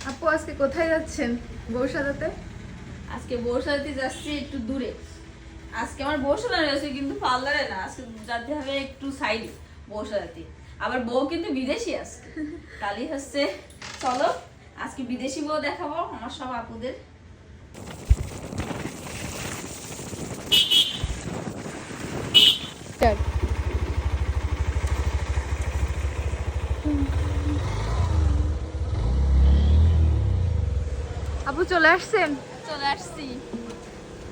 আপু আজকে কোথায় যাচ্ছেন বউ সাজাতে? আজকে বউ সাজাতে যাচ্ছি একটু দূরে। আজকে আমার বউ সাজানো আছে কিন্তু পার্লারে না, আজকে যাতে হবে একটু সাইডে বউ সাজাতে। আবার বউ কিন্তু বিদেশি আছে, কালি হচ্ছে। চলো আজকে বিদেশি বউ দেখাবো আমার সব আপুদের। আপু চলে আসছেন? চলে আসছি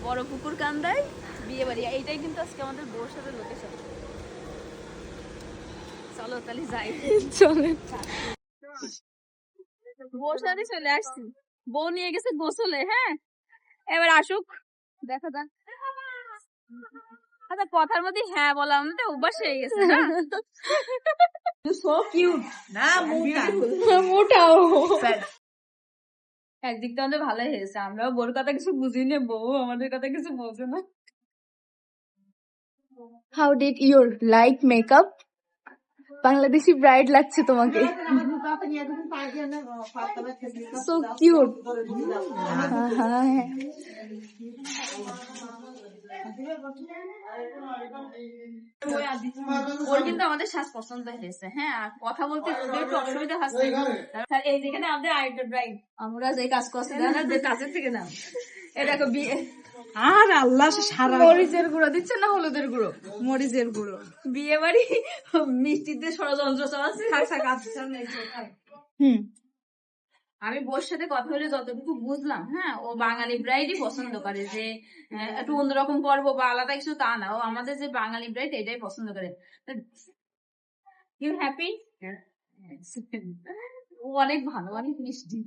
বড় পুকুর কান্দায় বিয়ে বাড়ি। এইটাই কিন্তু আজকে আমাদের বউর সাথে লোকেশন। চলো তাহলে যাই। চলেন। বউর সাথে চলে আসছি, বউ নিয়ে গেছে গোসলে। হ্যাঁ এবার আসুক, দেখা যাক। আচ্ছা কথার মধ্যে হ্যাঁ বলা আমাদের অভ্যাস হয়ে গেছে না। So cute. না মোটা মোটাও। একদিক তো আমাদের ভালোই হয়েছে, আমরাও বউর কথা কিছু বুঝি না, বউ আমাদের কথা কিছু বোঝে না। How did your like makeup? Bangladeshi bride লাগছে তোমাকে। So cute. ওর কিন্তু আমাদের শ্বাস পছন্দ হয়েছে। হ্যাঁ আর কথা বলতে খুবই একটু অসুবিধা হচ্ছে। এই যেখানে আমাদের আরেকটা ব্রাইড, আমরা যে কাজ করছি যে কাজের থেকে না, এ দেখো বিয়ে। আর আল্লাহ সারা মরিচের গুঁড়ো দিচ্ছে না হলুদের গুঁড়ো? মরিচের গুঁড়ো। বিয়ে বাড়ি মিষ্টিতে ষড়যন্ত্র চালাচ্ছে। আমি বউর সাথে কথা বলে যতটুকু বুঝলাম, হ্যাঁ ও বাঙালি ব্রাইডই পছন্দ করে, যে একটু অন্যরকম করবো বা আলাদা কিছু তা না, ও আমাদের যে বাঙালি ব্রাইড এটাই পছন্দ করে। You happy? ও অনেক ভালো, অনেক মিষ্টি।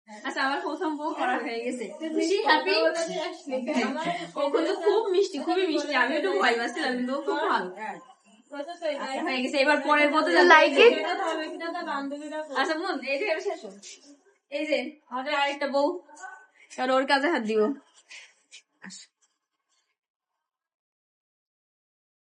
আচ্ছা আমার প্রথম বউ করা হয়ে গেছে, খুশি হ্যাপি। ও কিন্তু খুব মিষ্টি, খুবই মিষ্টি। আমি একটু ভয় পাচ্ছিলাম কিন্তু ও খুব ভালো। আচ্ছা, হয়ে গেছে, এবার পরের বলতে লাইক ইট। আচ্ছা বোন এই যে শেষ হলো। এই যে আমাদের আরেকটা বউ, এবার ওর কাজে হাত দিব।